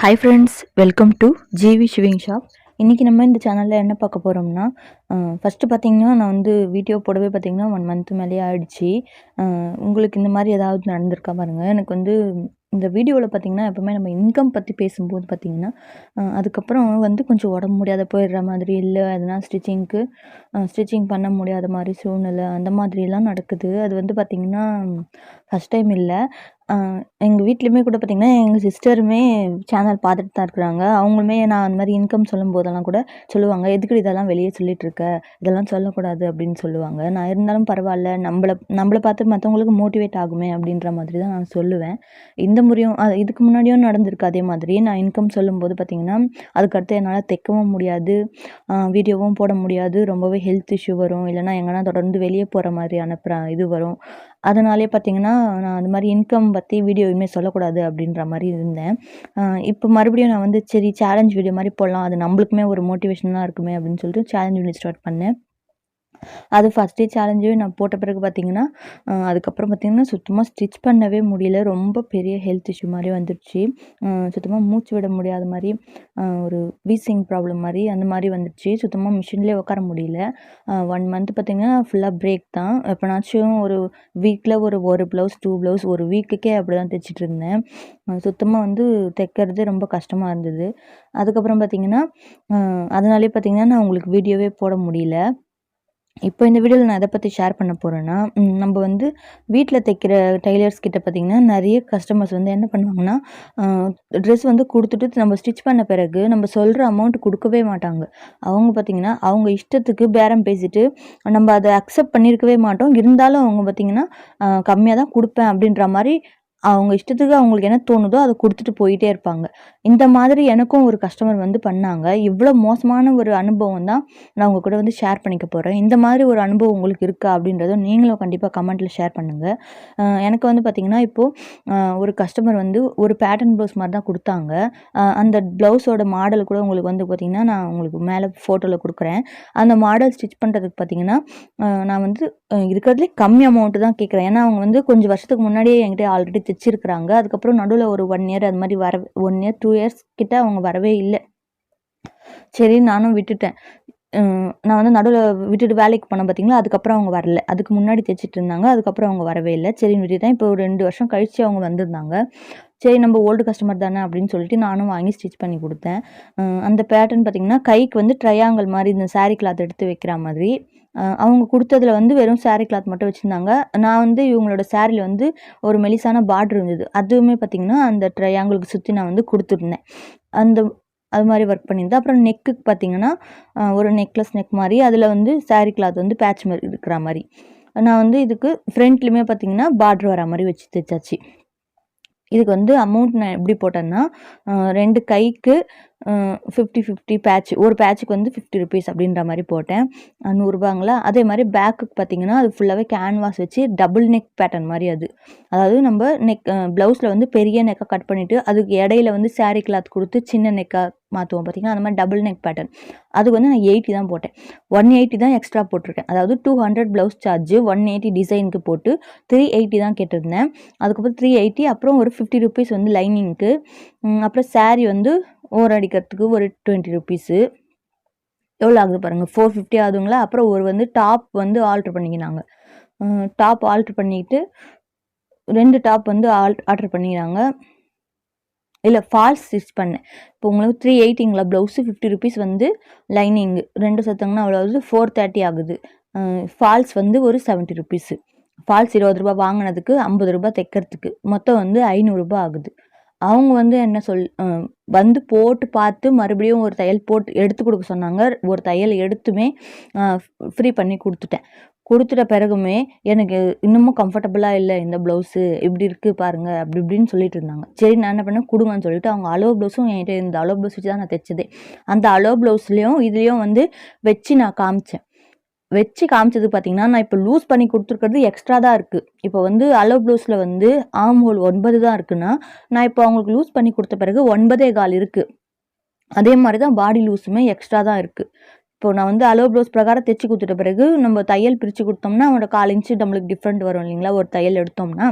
Hi friends, welcome to GV shaving shop. இன்றைக்கி நம்ம இந்த சேனலில் என்ன பார்க்க போகிறோம்னா, ஃபஸ்ட்டு பார்த்திங்கன்னா நான் வந்து வீடியோ போடவே பார்த்திங்கன்னா 1 மந்த் மேலேயே ஆயிடுச்சு. உங்களுக்கு இந்த மாதிரி ஏதாவது நடந்திருக்கா பாருங்கள். எனக்கு வந்து இந்த வீடியோவில் பார்த்திங்கன்னா எப்போவுமே நம்ம இன்கம் பற்றி பேசும்போது பார்த்திங்கன்னா அதுக்கப்புறம் வந்து கொஞ்சம் உடம்பு முடியாத போயிடுற மாதிரி, இல்லை எதனா ஸ்டிச்சிங் பண்ண முடியாத மாதிரி சூழ்நிலை அந்த மாதிரிலாம் நடக்குது. அது வந்து பார்த்திங்கன்னா ஃபஸ்ட் டைம் இல்லை. எங்கள் வீட்லேயுமே கூட பார்த்திங்கன்னா எங்கள் சிஸ்டருமே சேனல் பார்த்துட்டு தான் இருக்கிறாங்க. அவங்களுமே நான் அந்த மாதிரி இன்கம் சொல்லும்போதெல்லாம் கூட சொல்லுவாங்க, "எதுக்குடி இதெல்லாம் வெளியே சொல்லிகிட்ருக்க, இதெல்லாம் சொல்லக்கூடாது" அப்படின்னு சொல்லுவாங்க. நான் இருந்தாலும் பரவாயில்ல, நம்மளை பார்த்து மற்றவங்களுக்கு மோட்டிவேட் ஆகுமே அப்படின்ற மாதிரி தான் நான் சொல்லுவேன். இந்த முறையும் இதுக்கு முன்னாடியும் நடந்திருக்கு அதே மாதிரி. நான் இன்கம் சொல்லும்போது பார்த்திங்கன்னா அதுக்கடுத்து என்னால் தைக்கவும் முடியாது, வீடியோவும் போட முடியாது, ரொம்பவே ஹெல்த் இஷ்யூ வரும், இல்லைனா எங்கன்னா தொடர்ந்து வெளியே போகிற மாதிரியான இது வரும். அதனாலே பார்த்திங்கன்னா நான் அந்த மாதிரி இன்கம் பற்றி வீடியோ இனிமேல் சொல்லக்கூடாது அப்படின்ற மாதிரி இருந்தேன். இப்போ மறுபடியும் நான் வந்து சரி சேலஞ்ச் வீடியோ மாதிரி போடலாம், அது நம்மளுக்குமே ஒரு மோட்டிவேஷனாக இருக்குமே அப்படின்னு சொல்லிட்டு சேலஞ்ச் வீடியோ ஸ்டார்ட் பண்ணேன். அது ஃபஸ்ட்டே சேலஞ்சே நான் போட்ட பிறகு பார்த்திங்கன்னா அதுக்கப்புறம் பார்த்திங்கன்னா சுத்தமாக ஸ்டிச் பண்ணவே முடியல. ரொம்ப பெரிய ஹெல்த் இஷ்யூ மாதிரி வந்துடுச்சு. சுத்தமாக மூச்சு விட முடியாத மாதிரி, ஒரு வீசிங் ப்ராப்ளம் மாதிரி அந்த மாதிரி வந்துடுச்சு. சுத்தமாக மிஷின்லேயே உட்கார முடியல. 1 மந்த் பார்த்திங்கன்னா ஃபுல்லாக பிரேக் தான். எப்போனாச்சும் ஒரு வீக்கில் ஒரு ப்ளவுஸ் 2 ப்ளவுஸ் ஒரு வீக்குக்கே அப்படி தான் தைச்சிட்டு இருந்தேன். சுத்தமாக வந்து தைக்கிறது ரொம்ப கஷ்டமாக இருந்தது. அதுக்கப்புறம் பார்த்திங்கன்னா அதனாலே பார்த்திங்கன்னா நான் உங்களுக்கு வீடியோவே போட முடியல. இப்போ இந்த வீடியோவில் நான் எதை பற்றி ஷேர் பண்ண போகிறேன்னா, நம்ம வந்து வீட்டில் தைக்கிற டெய்லர்ஸ் கிட்ட பார்த்திங்கன்னா நிறைய கஸ்டமர்ஸ் வந்து என்ன பண்ணுவாங்கன்னா, ட்ரெஸ் வந்து கொடுத்துட்டு நம்ம ஸ்டிச் பண்ண பிறகு நம்ம சொல்கிற அமௌண்ட் கொடுக்கவே மாட்டாங்க. அவங்க பார்த்திங்கன்னா அவங்க இஷ்டத்துக்கு பேரம் பேசிட்டு நம்ம அதை அக்செப்ட் பண்ணியிருக்கவே மாட்டோம். இருந்தாலும் அவங்க பார்த்திங்கன்னா கம்மியாக தான் கொடுப்பேன் அப்படின்ற மாதிரி அவங்க இஷ்டத்துக்கு அவங்களுக்கு என்ன தோணுதோ அதை கொடுத்துட்டு போயிட்டே இருப்பாங்க. இந்த மாதிரி எனக்கும் ஒரு கஸ்டமர் வந்து பண்ணாங்க. இவ்வளோ மோசமான ஒரு அனுபவம் தான் நான் உங்கள் கூட வந்து ஷேர் பண்ணிக்க போகிறேன். இந்த மாதிரி ஒரு அனுபவம் உங்களுக்கு இருக்கா அப்படின்றத நீங்களும் கண்டிப்பாக கமெண்ட்டில் ஷேர் பண்ணுங்கள். எனக்கு வந்து பார்த்திங்கன்னா இப்போது ஒரு கஸ்டமர் வந்து ஒரு பேட்டர்ன் ப்ளவுஸ் மாதிரி தான் கொடுத்தாங்க. அந்த ப்ளவுஸோட மாடல் கூட உங்களுக்கு வந்து பார்த்திங்கன்னா நான் உங்களுக்கு மேலே ஃபோட்டோவில் கொடுக்குறேன். அந்த மாடல் ஸ்டிச் பண்ணுறதுக்கு பார்த்திங்கன்னா நான் வந்து இருக்கிறதுலே கம்மி அமௌண்ட்டு தான் கேட்குறேன். ஏன்னா அவங்க வந்து கொஞ்சம் வருஷத்துக்கு முன்னாடியே என்கிட்ட ஆல்ரெடி தைச்சிருக்கிறாங்க. அதுக்கப்புறம் நடுவில் ஒரு 1 இயர் அது மாதிரி 1 இயர் 2 இயர்ஸ் கிட்ட அவங்க வரவே இல்லை. சரி நானும் விட்டுட்டேன். நான் வந்து நடுவில் விட்டுட்டு வேலைக்கு போனேன் பார்த்திங்களா, அதுக்கப்புறம் அவங்க வரல. அதுக்கு முன்னாடி தைச்சிட்டு இருந்தாங்க. அதுக்கப்புறம் அவங்க வரவே இல்லை. சரின்னு விட்டுட்டேன். இப்போ ஒரு 2 வருஷம் கழித்து அவங்க வந்திருந்தாங்க. சரி நம்ம ஓல்டு கஸ்டமர் தானே அப்படின்னு சொல்லிட்டு நானும் வாங்கி ஸ்டிச் பண்ணி கொடுத்தேன். அந்த பேட்டர்ன் பார்த்திங்கன்னா கைக்கு வந்து ட்ரையாங்கிள் மாதிரி இந்த சாரீ கிளாத் எடுத்து வைக்கிற மாதிரி. அவங்க கொடுத்ததில் வந்து வெறும் சாரீ கிளாத் மட்டும் வச்சுருந்தாங்க. நான் வந்து இவங்களோட சாரியில் வந்து ஒரு மெலிசான பார்டர் இருந்தது. அதுவுமே பார்த்திங்கன்னா அந்த ட்ரையாங்கிளுக்கு சுற்றி நான் வந்து கொடுத்துருந்தேன். அது மாதிரி ஒர்க் பண்ணியிருந்தேன். அப்புறம் நெக்குக்கு பார்த்திங்கன்னா ஒரு நெக்லஸ் நெக் மாதிரி அதில் வந்து சாரீ கிளாத் வந்து பேட்ச் மாதிரி இருக்கிற மாதிரி நான் வந்து இதுக்கு ஃப்ரண்ட்லேயுமே பார்த்திங்கன்னா பார்டர் வர மாதிரி வச்சு தைச்சாச்சு. இதுக்கு வந்து அமௌண்ட் நான் எப்படி போட்டேன்னா 2 கைக்கு 50-50 பேட்ச், ஒரு பேட்சுக்கு வந்து 50 ருபீஸ் அப்படின்ற மாதிரி போட்டேன். 100 ரூபாங்களா. அதே மாதிரி பேக்குக்கு பார்த்திங்கன்னா அது ஃபுல்லாகவே கேன்வாஸ் வச்சு டபுள் நெக் பேட்டர்ன் மாதிரி அது. அதாவது நம்ம ப்ளவுஸில் வந்து பெரிய நெக்காக கட் பண்ணிவிட்டு அதுக்கு இடையில வந்து சாரீ கிளாத் கொடுத்து சின்ன நெக்காக மாற்றுவோம் பார்த்திங்கன்னா, அந்த மாதிரி டபுள் நெக் பேட்டர்ன். அதுக்கு வந்து நான் 80 தான் போட்டேன். 180 தான் எக்ஸ்ட்ரா போட்டிருக்கேன். அதாவது 200 ப்ளவுஸ் சார்ஜ், 180 டிசைனுக்கு போட்டு 380 தான் கேட்டிருந்தேன். அதுக்கப்புறம் 380, அப்புறம் ஒரு 50 ருபீஸ் வந்து லைனிங்க்கு, அப்புறம் சாரீ வந்து ஓரம் அடிக்கிறதுக்கு ஒரு 20 ருபீஸு. எவ்வளோ ஆகுது பாருங்கள், 450 ஆகுதுங்களா. அப்புறம் ஒரு வந்து டாப் வந்து ஆல்ட்ரு பண்ணிக்கினாங்க. டாப் ஆல்ட்ரு பண்ணிக்கிட்டு 2 டாப் வந்து ஆல்ட்ரு பண்ணிக்கிறாங்க. இல்லை, ஃபால்ஸ் ஸ்டிச் பண்ணேன். இப்போ உங்களுக்கு 380ங்களா ப்ளவுஸு, 50 ருபீஸ் வந்து லைனிங்கு, 2 சேர்த்தாங்கன்னா அவ்வளோ ஆகுது, 430 ஆகுது. ஃபால்ஸ் வந்து ஒரு 70 ருபீஸு. ஃபால்ஸ் 20 ரூபா வாங்கினதுக்கு 50 ரூபா தைக்கிறதுக்கு மொத்தம் வந்து 500 ரூபா ஆகுது. அவங்க வந்து என்ன வந்து போட்டு பார்த்து மறுபடியும் ஒரு தையல் போட்டு எடுத்து கொடுக்க சொன்னாங்க. ஒரு தையல் எடுத்துமே ஃப்ரீ பண்ணி கொடுத்துட்டேன். கொடுத்துட்ட பிறகுமே எனக்கு இன்னமும் கம்ஃபர்டபுளாக இல்லை, இந்த ப்ளவுஸு இப்படி இருக்குது பாருங்கள் அப்படி இப்படின்னு சொல்லிட்டு இருந்தாங்க. சரி நான் என்ன பண்ணேன், கொடுங்கன்னு சொல்லிட்டு அவங்க அளவு ப்ளவுஸும் என்கிட்ட இந்த அளவு ப்ளவுஸ் வச்சு தான் நான் தைச்சதே. அந்த அளவு ப்ளவுஸ்லேயும் இதுலேயும் வந்து வச்சு நான் காமிச்சேன். வச்சு காமிச்சது பார்த்திங்கன்னா நான் இப்போ லூஸ் பண்ணி கொடுத்துருக்கிறது எக்ஸ்ட்ரா தான் இருக்குது. இப்போ வந்து அளவு ப்ளவுஸில் வந்து ஆர்ம் ஹோல் 9 தான் இருக்குன்னா, நான் இப்போ அவங்களுக்கு லூஸ் பண்ணி கொடுத்த பிறகு 9.25 இருக்குது. அதே மாதிரி தான் பாடி லூஸுமே எக்ஸ்ட்ரா தான் இருக்குது. இப்போ நான் வந்து அளவு ப்ளவுஸ் பிரகாரம் தைச்சி கொடுத்துட்ட பிறகு நம்ம தையல் பிரித்து கொடுத்தோம்னா அவனோட 1/4 இன்ச்சு நம்மளுக்கு டிஃப்ரெண்ட் வரும் இல்லைங்களா? ஒரு தையல் எடுத்தோம்னா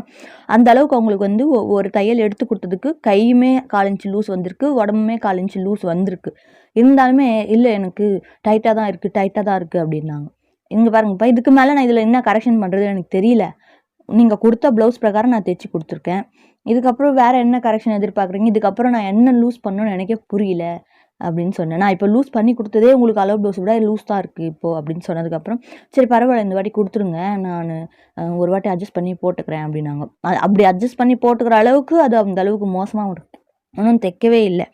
அந்த அளவுக்கு அவங்களுக்கு வந்து ஒரு தையல் எடுத்து கொடுத்ததுக்கு கையுமே 1/4 இன்ச்சு லூஸ் வந்திருக்கு, உடம்புமே 1/4 இன்ச்சு லூஸ் வந்திருக்கு. இருந்தாலுமே இல்லை எனக்கு டைட்டாக தான் இருக்குது அப்படின்னாங்க. இங்கே பாருங்கப்பா, இதுக்கு மேலே நான் இதில் என்ன கரெக்ஷன் பண்ணுறது எனக்கு தெரியல. நீங்கள் கொடுத்த ப்ளவுஸ் பிரகாரம் நான் தைச்சி கொடுத்துருக்கேன். இதுக்கப்புறம் வேறு என்ன கரெக்ஷன் எதிர்பார்க்குறீங்க? இதுக்கப்புறம் நான் என்ன லூஸ் பண்ணணும்னு எனக்கே புரியல அப்படின்னு சொன்னேன். நான் இப்போ லூஸ் பண்ணி கொடுத்ததே உங்களுக்கு அளவு ப்ளவுஸ் விட லூஸ் தான் இருக்குது இப்போது அப்படின்னு சொன்னதுக்கப்புறம், சரி பரவாயில்ல இந்த வாட்டி கொடுத்துருங்க, நான் ஒரு வாட்டி அட்ஜஸ்ட் பண்ணி போட்டுக்கிறேன் அப்படின்னாங்க. அப்படி அட்ஜஸ்ட் பண்ணி போட்டுக்கிற அளவுக்கு அது அந்த அளவுக்கு மோசமாக ஒன்றும் தைக்கவே இல்லை.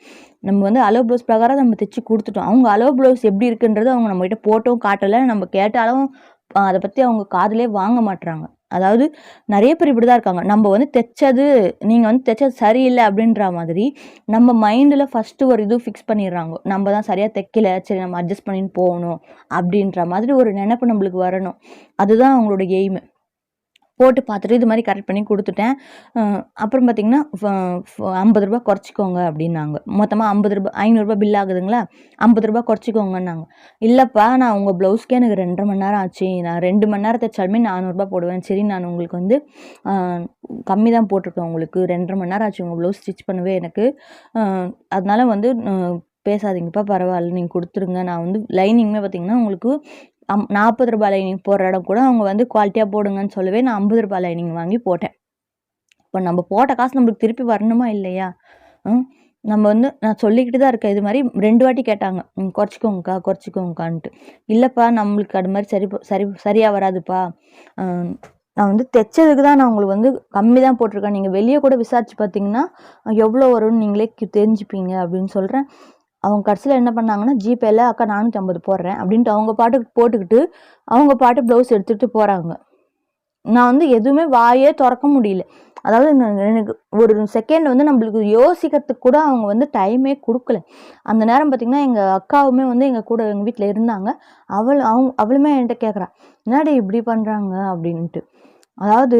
நம்ம வந்து அளவு ப்ளவுஸ் பிரகாரம் நம்ம தைச்சி கொடுத்துட்டோம். அவங்க அளவு ப்ளவுஸ் எப்படி இருக்குன்றது அவங்க நம்மகிட்ட போட்டும் காட்டலை. நம்ம கேட்டாலும் அதை பற்றி அவங்க காதிலே வாங்க மாட்டுறாங்க. அதாவது நிறைய பேர் இப்படி தான் இருக்காங்க. நம்ம வந்து நீங்கள் வந்து தைச்சது சரியில்லை அப்படின்ற மாதிரி நம்ம மைண்டில் ஃபஸ்ட்டு ஒரு இது ஃபிக்ஸ் பண்ணிடுறாங்க. நம்ம தான் சரியாக தைக்கல, சரி நம்ம அட்ஜஸ்ட் பண்ணின்னு போகணும் அப்படின்ற மாதிரி ஒரு நினைப்பு நம்மளுக்கு வரணும். அதுதான் அவங்களோட எய்மு. போட்டு பார்த்துட்டு இது மாதிரி கரெக்ட் பண்ணி கொடுத்துட்டேன். அப்புறம் பார்த்தீங்கன்னா 50 ரூபா குறைச்சிக்கோங்க அப்படின்னாங்க. மொத்தமாக 50 ரூபா 500 ரூபா பில் ஆகுதுங்களா, 50 ரூபா குறைச்சிக்கோங்கன்னாங்க. இல்லைப்பா நான் உங்கள் ப்ளவுஸ்க்கே எனக்கு 2.5 மணி நேரம் ஆச்சு, நான் 2 மணி நேரம் தைச்சாலுமே 400 ரூபா போடுவேன். சரி நான் உங்களுக்கு வந்து கம்மி தான் போட்டிருக்கேன், உங்களுக்கு 2.5 மணி நேரம் ஆச்சு உங்கள் ப்ளவுஸ் ஸ்டிச் பண்ணவே எனக்கு, அதனால வந்து பேசாதீங்கப்பா, பரவாயில்ல நீங்கள் கொடுத்துருங்க. நான் வந்து லைனிங்குமே பார்த்தீங்கன்னா உங்களுக்கு 40 ரூபா லைனிங் போடுற இடம் கூட அவங்க வந்து குவாலிட்டியாக போடுங்கன்னு சொல்லவே நான் 50 ரூபா லைனிங் வாங்கி போட்டேன். இப்போ நம்ம போட்ட காசு நம்மளுக்கு திருப்பி வரணுமா இல்லையா? நம்ம வந்து நான் சொல்லிக்கிட்டு தான் இருக்கேன். இது மாதிரி 2 வாட்டி கேட்டாங்க, குறைச்சிக்கோங்கக்கான்ட்டு. இல்லைப்பா நம்மளுக்கு அது மாதிரி சரியாக வராதுப்பா, நான் வந்து தைச்சதுக்கு தான் நான் உங்களுக்கு வந்து கம்மி தான் போட்டிருக்கேன், நீங்கள் வெளியே கூட விசாரிச்சு பார்த்தீங்கன்னா எவ்வளோ வரும்னு நீங்களே தெரிஞ்சுப்பீங்க அப்படின்னு சொல்கிறேன். அவங்க கடைசியில் என்ன பண்ணாங்கன்னா, ஜிபேயில் அக்கா 450 போடுறேன் அப்படின்ட்டு அவங்க பாட்டுக்கு போட்டுக்கிட்டு அவங்க பாட்டு ப்ளவுஸ் எடுத்துகிட்டு போகிறாங்க. நான் வந்து எதுவுமே வாயே திறக்க முடியல. அதாவது எனக்கு ஒரு செகண்ட் வந்து நம்மளுக்கு யோசிக்கிறதுக்கு கூட அவங்க வந்து டைமே கொடுக்கல. அந்த நேரம் பார்த்திங்கன்னா எங்கள் அக்காவுமே வந்து எங்கள் கூட எங்கள் வீட்டில் இருந்தாங்க. அவளுமே என்கிட்ட கேட்குறா, என்னடி இப்படி பண்ணுறாங்க அப்படின்ட்டு. அதாவது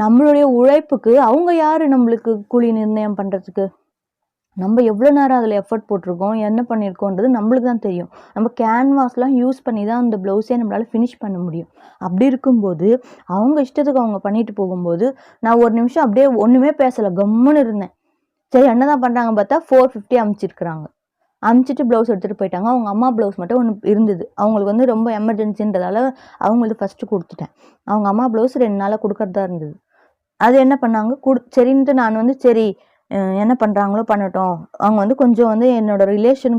நம்மளுடைய உழைப்புக்கு அவங்க யார் நம்மளுக்கு கூலி நிர்ணயம் பண்ணுறதுக்கு? நம்ம எவ்வளோ நேரம் அதில் எஃபர்ட் போட்டிருக்கோம், என்ன பண்ணியிருக்கோன்றது நம்மளுக்கு தான் தெரியும். நம்ம கேன்வாஸ்லாம் யூஸ் பண்ணி தான் அந்த ப்ளவுஸே நம்மளால் ஃபினிஷ் பண்ண முடியும். அப்படி இருக்கும்போது அவங்க இஷ்டத்துக்கு அவங்க பண்ணிட்டு போகும்போது நான் ஒரு நிமிஷம் அப்படியே ஒன்றுமே பேசலை, கம்முன்னு இருந்தேன். சரி என்ன தான் பண்ணுறாங்க பார்த்தா 450 அமுச்சிருக்கிறாங்க. அமுச்சிட்டு ப்ளவுஸ் எடுத்துகிட்டு போயிட்டாங்க. அவங்க அம்மா ப்ளவுஸ் மட்டும் ஒன்று இருந்தது. அவங்களுக்கு வந்து ரொம்ப எமர்ஜென்சின்றதால அவங்களுக்கு ஃபஸ்ட்டு கொடுத்துட்டேன். அவங்க அம்மா ப்ளவுஸ் 2 நாளாக கொடுக்கறதா இருந்தது. அது என்ன பண்ணாங்க, சரின்ட்டு நான் வந்து சரி என்ன பண்ணுறாங்களோ பண்ணட்டும். அவங்க வந்து கொஞ்சம் வந்து என்னோடய ரிலேஷன்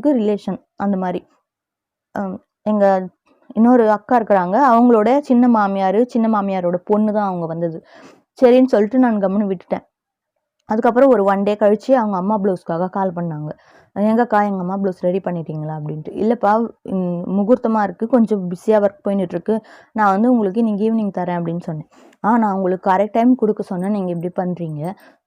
அந்த மாதிரி. எங்கள் இன்னொரு அக்கா இருக்கிறாங்க, அவங்களோட சின்ன மாமியாரோட பொண்ணு தான் அவங்க வந்தது. சரின்னு சொல்லிட்டு நான் கம்முன்னு விட்டுட்டேன். அதுக்கப்புறம் ஒரு 1 டே கழித்து அவங்க அம்மா ப்ளவுஸ்க்காக கால் பண்ணாங்க. எங்கக்கா எங்கள் அம்மா ப்ளவுஸ் ரெடி பண்ணிட்டீங்களா அப்படின்ட்டு. இல்லைப்பா முகூர்த்தமாக இருக்குது, கொஞ்சம் பிஸியாக ஒர்க் போயின்னுட்ருக்கு, நான் வந்து உங்களுக்கு இன்றைக்கி ஈவினிங் தரேன் அப்படின்னு சொன்னேன். நான் உங்களுக்கு கரெக்ட் டைம் கொடுக்க சொன்னேன், நீங்கள் இப்படி பண்ணுறீங்க,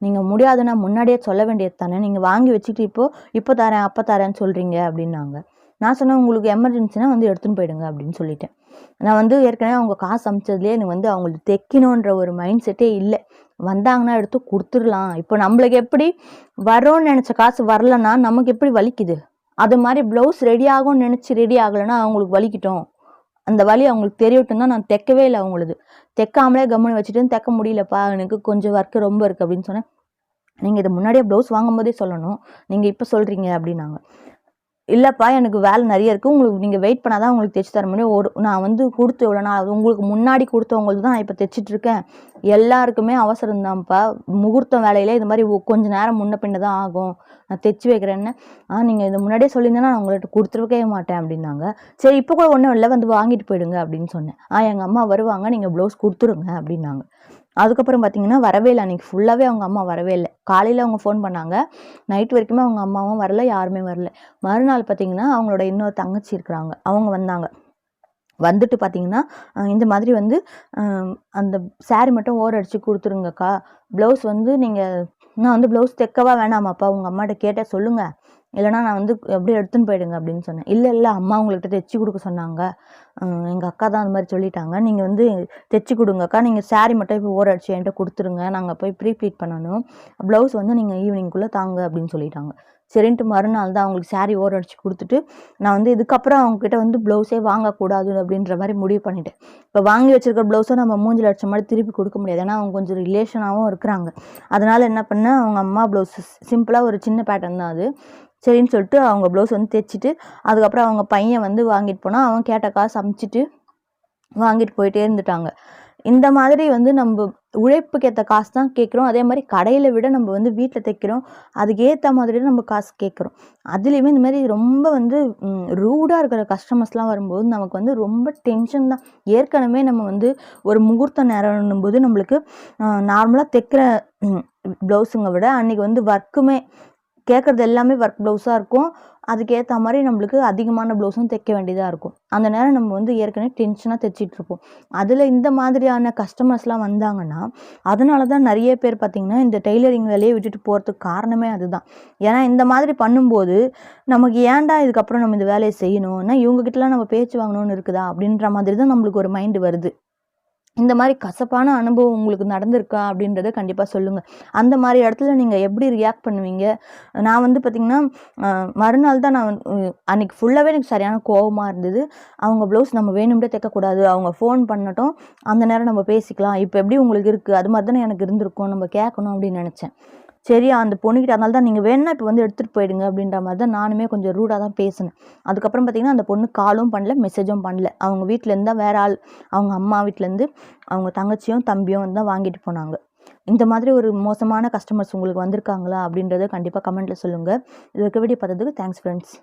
நீங்கள் முடியாதுன்னா முன்னாடியே சொல்ல வேண்டியது தானே, நீங்கள் வாங்கி வச்சுக்கிட்டு இப்போ தரேன் அப்போ தரேன்னு சொல்கிறீங்க அப்படின்னாங்க. நான் சொன்னேன் உங்களுக்கு எமர்ஜென்சினா வந்து எடுத்துன்னு போயிடுங்க அப்படின்னு சொல்லிட்டேன். நான் வந்து ஏற்கனவே அவங்க காசு அமிச்சதுலேயே எனக்கு வந்து அவங்களுக்கு தைக்கணுன்ற ஒரு மைண்ட் செட்டே இல்லை. வந்தாங்கன்னா எடுத்து கொடுத்துடலாம். இப்போ நம்மளுக்கு எப்படி வரோன்னு நினச்ச காசு வரலன்னா நமக்கு எப்படி வலிக்குது, அது மாதிரி ப்ளவுஸ் ரெடி ஆகும்னு நினச்சி ரெடி ஆகலைன்னா அவங்களுக்கு வலிக்கிட்டோம், அந்த வலி அவங்களுக்கு தெரியட்டும் தான் நான் தைக்கவே இல்லை. அவங்களுக்கு தைக்காமலே கம்முன்னு வச்சுட்டு தைக்க முடியலப்பா எனக்கு கொஞ்சம் ஒர்க்கு ரொம்ப இருக்குது அப்படின்னு சொன்னேன். நீங்கள் இதை முன்னாடியே ப்ளவுஸ் வாங்கும் போதே சொல்லணும், நீங்கள் இப்போ சொல்கிறீங்க அப்படின்னாங்க. இல்லைப்பா எனக்கு வேலை நிறைய இருக்குது, உங்களுக்கு நீங்கள் வெயிட் பண்ணால் தான் உங்களுக்கு தைச்சி தர முடியும். நான் வந்து கொடுத்து எவ்வளோ நாள் அது உங்களுக்கு முன்னாடி கொடுத்தவங்களுக்கு தான் நான் இப்போ தைச்சிட்ருக்கேன். எல்லாருக்குமே அவசரம் தான்ப்பா, முகூர்த்தம் வேலையிலே இது மாதிரி கொஞ்சம் நேரம் முன்ன பின்ன தான் ஆகும், நான் தைச்சி வைக்கிறேன்னு. நீங்கள் இதை முன்னாடியே சொல்லியிருந்தேன்னா நான் உங்கள்கிட்ட கொடுத்துருக்கவே மாட்டேன் அப்படின்னாங்க. சரி இப்போ கூட ஒன்றும் இல்லை, வந்து வாங்கிட்டு போயிடுங்க அப்படின்னு சொன்னேன். எங்கள் அம்மா வருவாங்க, நீங்கள் ப்ளவுஸ் கொடுத்துருங்க அப்படின்னாங்க. அதுக்கப்புறம் பார்த்தீங்கன்னா வரவே இல்லை, அன்றைக்கி ஃபுல்லாகவே அவங்க அம்மா வரவே இல்லை. காலையில் அவங்க ஃபோன் பண்ணாங்க, நைட் வரைக்குமே அவங்க அம்மாவும் வரல, யாருமே வரல. மறுநாள் பார்த்தீங்கன்னா அவங்களோட இன்னொரு தங்கச்சி இருக்கிறாங்க, அவங்க வந்தாங்க. வந்துட்டு பார்த்தீங்கன்னா இந்த மாதிரி வந்து அந்த சாரீ மட்டும் ஓரடிச்சு கொடுத்துருங்கக்கா, ப்ளவுஸ் வந்து நான் வந்து ப்ளவுஸ் தைக்கவா வேணாமாப்பா, உங்கள் அம்மாட்ட கேட்டால் சொல்லுங்கள், இல்லைனா நான் வந்து அப்படியே எடுத்துன்னு போயிடுங்க அப்படின்னு சொன்னேன். இல்லை அம்மா உங்கள்கிட்ட தைச்சி கொடுக்க சொன்னாங்க, எங்கள் அக்கா தான் அந்த மாதிரி சொல்லிட்டாங்க, நீங்கள் வந்து தைச்சி கொடுங்கக்கா, நீங்கள் சாரீ மட்டும் இப்போ ஓரடிச்சு என்கிட்ட கொடுத்துருங்க, நாங்கள் போய் ப்ரீ ப்ளீட் பண்ணணும், ப்ளவுஸ் வந்து நீங்கள் ஈவினிங்குள்ளே தாங்க அப்படின்னு சொல்லிட்டாங்க. சரின்ட்டு மறுநாள் தான் அவங்களுக்கு சாரீ ஓரடிச்சு கொடுத்துட்டு நான் வந்து இதுக்கப்புறம் அவங்கக்கிட்ட வந்து ப்ளவுஸே வாங்கக்கூடாது அப்படின்ற மாதிரி முடிவு பண்ணிட்டேன். இப்போ வாங்கி வச்சிருக்க ப்ளவுஸை நம்ம மூஞ்சில் அடிச்ச மாதிரி திருப்பி கொடுக்க முடியாது. ஏன்னா அவங்க கொஞ்சம் ரிலேஷனாகவும் இருக்கிறாங்க. அதனால் என்ன பண்ணேன், அவங்க அம்மா ப்ளவுஸ் சிம்பிளாக ஒரு சின்ன பேட்டர்ன் தான் அது. சரின்னு சொல்லிட்டு அவங்க ப்ளவுஸ் வந்து தைச்சிட்டு அதுக்கப்புறம் அவங்க பையன் வந்து வாங்கிட்டு போனால் அவன் கேட்ட காசு அமுச்சிட்டு வாங்கிட்டு போயிட்டே இருந்துட்டாங்க. இந்த மாதிரி வந்து நம்ம உழைப்புக்கு ஏற்ற காசு தான் கேட்குறோம். அதே மாதிரி கடையில் விட நம்ம வந்து வீட்டில் தைக்கிறோம், அதுக்கு ஏற்ற மாதிரி நம்ம காசு கேட்குறோம். அதுலேயுமே இந்த மாதிரி ரொம்ப வந்து ரூடாக இருக்கிற கஸ்டமர்ஸ்லாம் வரும்போது நமக்கு வந்து ரொம்ப டென்ஷன் தான். ஏற்கனவே நம்ம வந்து ஒரு முகூர்த்த நேரம்னும் போது நம்மளுக்கு நார்மலாக தைக்கிற ப்ளவுஸுங்க விட அன்றைக்கி வந்து ஒர்க்குமே கேட்குறது எல்லாமே ஒர்க் ப்ளவுஸாக இருக்கும். அதுக்கேற்ற மாதிரி நம்மளுக்கு அதிகமான ப்ளவுஸும் தைக்க வேண்டியதாக இருக்கும். அந்த நேரம் நம்ம வந்து ஏற்கனவே டென்ஷனாக தைச்சிட்ருப்போம். அதில் இந்த மாதிரியான கஸ்டமர்ஸ்லாம் வந்தாங்கன்னா அதனால தான் நிறைய பேர் பார்த்திங்கன்னா இந்த டெய்லரிங் வேலையை விட்டுட்டு போகிறதுக்கு காரணமே அதுதான். ஏன்னா இந்த மாதிரி பண்ணும்போது நமக்கு ஏன்டா இதுக்கப்புறம் நம்ம இந்த வேலையை செய்யணும்னா இவங்ககிட்டலாம் நம்ம பேச்சு வாங்கணும்னு இருக்குதா அப்படின்ற மாதிரி தான் நம்மளுக்கு ஒரு மைண்டு வருது. இந்த மாதிரி கசப்பான அனுபவம் உங்களுக்கு நடந்திருக்கா அப்படின்றத கண்டிப்பாக சொல்லுங்கள். அந்த மாதிரி இடத்துல நீங்கள் எப்படி ரியாக்ட் பண்ணுவீங்க? நான் வந்து பார்த்திங்கன்னா மறுநாள் தான் நான் அன்றைக்கி ஃபுல்லாகவே எனக்கு சரியான கோபமாக இருந்தது. அவங்க ப்ளவுஸ் நம்ம வேணும்னே தைக்கக்கூடாது, அவங்க ஃபோன் பண்ணட்டும், அந்த நேரம் நம்ம பேசிக்கலாம், இப்போ எப்படி உங்களுக்கு இருக்குது அது மாதிரி தானே எனக்கு இருந்திருக்கும், நம்ம கேட்கணும் அப்படின்னு நினச்சேன். சரி அந்த பொண்ணுக்கிட்ட அதனால தான் நீங்கள் வேணா இப்போ வந்து எடுத்துகிட்டு போயிடுங்க அப்படின்ற மாதிரி தான் நானுமே கொஞ்சம் ரூடாக தான் பேசினேன். அதுக்கப்புறம் பார்த்திங்கன்னா அந்த பொண்ணு காலும் பண்ணல, மெசேஜும் பண்ணல. அவங்க வீட்டிலேருந்து தான் வேற ஆள், அவங்க அம்மா வீட்டிலேருந்து அவங்க தங்கச்சியும் தம்பியும் வந்து தான் வாங்கிட்டு போனாங்க. இந்த மாதிரி ஒரு மோசமான கஸ்டமர்ஸ் உங்களுக்கு வந்திருக்காங்களா அப்படின்றத கண்டிப்பாக கமெண்ட்டில் சொல்லுங்கள். இது வீடியோ பார்த்ததுக்கு தேங்க்ஸ் ஃப்ரெண்ட்ஸ்.